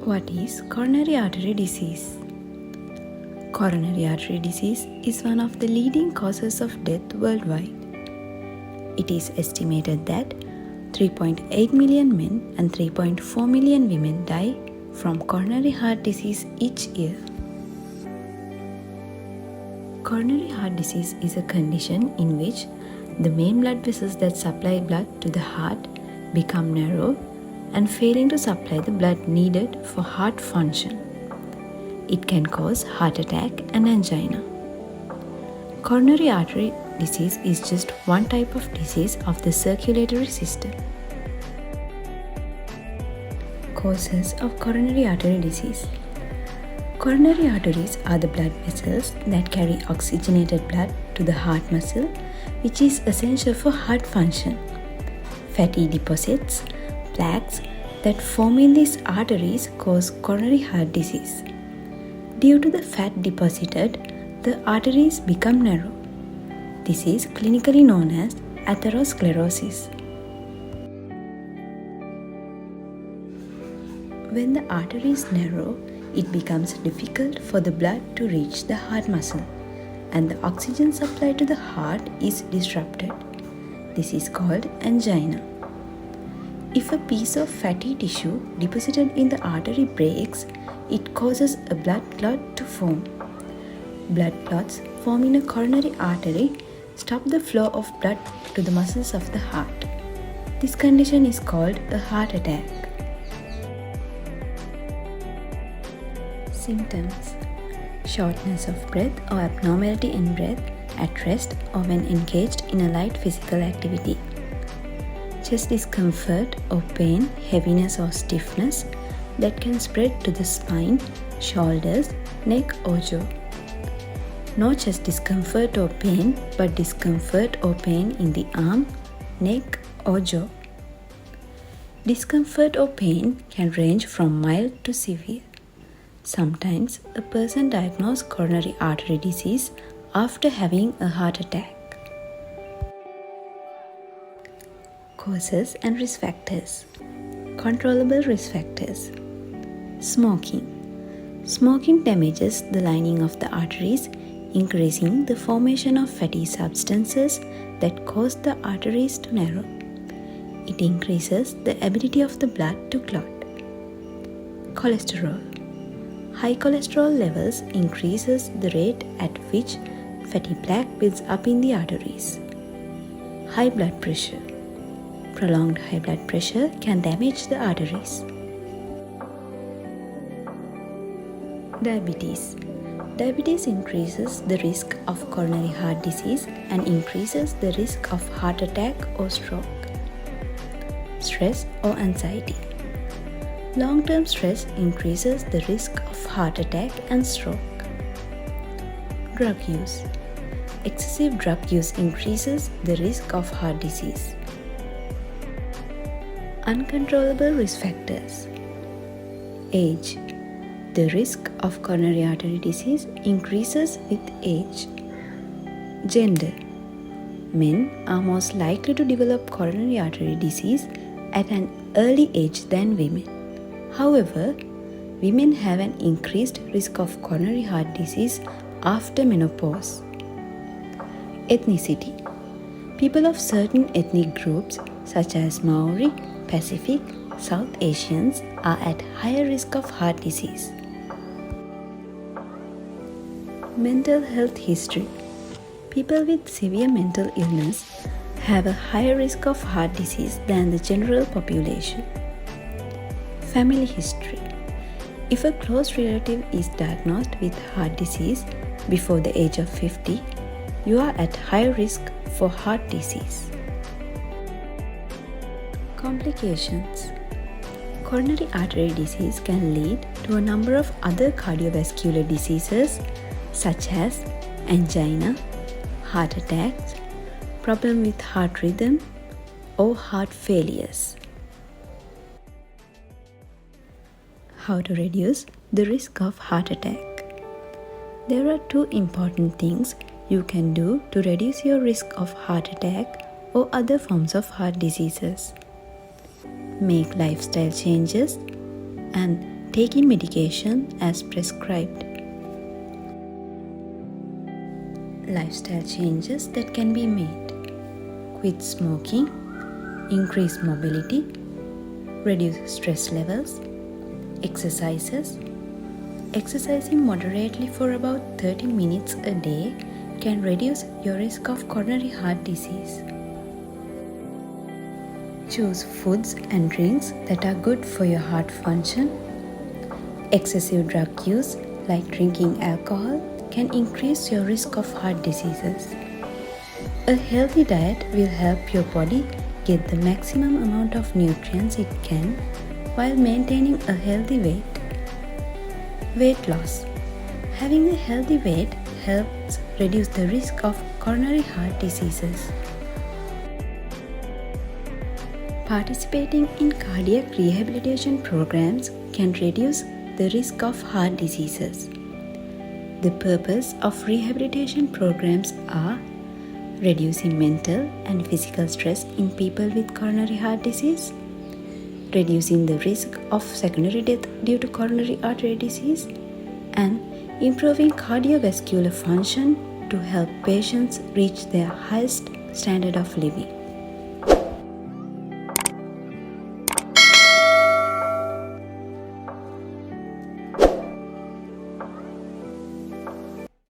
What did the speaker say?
What is coronary artery disease? Coronary artery disease is one of the leading causes of death worldwide. It is estimated that 3.8 million men and 3.4 million women die from coronary heart disease each year. Coronary heart disease is a condition in which the main blood vessels that supply blood to the heart become narrow and failing to supply the blood needed for heart function. It can cause heart attack and angina. Coronary artery disease is just one type of disease of the circulatory system. Causes of coronary artery disease. Coronary arteries are the blood vessels that carry oxygenated blood to the heart muscle, which is essential for heart function. Fatty deposits, plaques that form in these arteries cause coronary heart disease. Due to the fat deposited, the arteries become narrow. This is clinically known as atherosclerosis. When the artery is narrow, it becomes difficult for the blood to reach the heart muscle, and the oxygen supply to the heart is disrupted. This is called angina. If a piece of fatty tissue deposited in the artery breaks, it causes a blood clot to form. Blood clots form in a coronary artery stop the flow of blood to the muscles of the heart. This condition is called a heart attack. Symptoms: shortness of breath or abnormality in breath at rest or when engaged in a light physical activity. Chest discomfort or pain, heaviness or stiffness that can spread to the spine, shoulders, neck or jaw. No chest discomfort or pain, but discomfort or pain in the arm, neck or jaw. Discomfort or pain can range from mild to severe. Sometimes a person diagnosed coronary artery disease after having a heart attack. Causes and risk factors. Controllable risk factors. Smoking. Smoking damages the lining of the arteries, increasing the formation of fatty substances that cause the arteries to narrow. It increases the ability of the blood to clot. Cholesterol. High cholesterol levels increases the rate at which fatty plaque builds up in the arteries. High blood pressure. Prolonged high blood pressure can damage the arteries. Diabetes. Diabetes increases the risk of coronary heart disease and increases the risk of heart attack or stroke. Stress or anxiety. Long-term stress increases the risk of heart attack and stroke. Drug use. Excessive drug use increases the risk of heart disease. Uncontrollable risk factors. Age. The risk of coronary artery disease increases with age. Gender. Men are most likely to develop coronary artery disease at an early age than women. However, women have an increased risk of coronary heart disease after menopause. Ethnicity. People of certain ethnic groups such as Maori, Pacific, South Asians are at higher risk of heart disease. Mental health history. People with severe mental illness have a higher risk of heart disease than the general population. Family history. If a close relative is diagnosed with heart disease before the age of 50, you are at higher risk for heart disease. Complications. Coronary artery disease can lead to a number of other cardiovascular diseases such as angina, heart attacks, problem with heart rhythm, or heart failures. How to reduce the risk of heart attack. There are two important things you can do to reduce your risk of heart attack or other forms of heart diseases. make lifestyle changes, and taking medication as prescribed. Lifestyle changes that can be made: quit smoking, increase mobility, reduce stress levels, exercises. Exercising moderately for about 30 minutes a day can reduce your risk of coronary heart disease. Choose foods and drinks that are good for your heart function. Excessive drug use, like drinking alcohol, can increase your risk of heart diseases. A healthy diet will help your body get the maximum amount of nutrients it can while maintaining a healthy weight. Weight loss. Having a healthy weight helps reduce the risk of coronary heart diseases. Participating in cardiac rehabilitation programs can reduce the risk of heart diseases. The purpose of rehabilitation programs are reducing mental and physical stress in people with coronary heart disease, reducing the risk of secondary death due to coronary artery disease, and improving cardiovascular function to help patients reach their highest standard of living.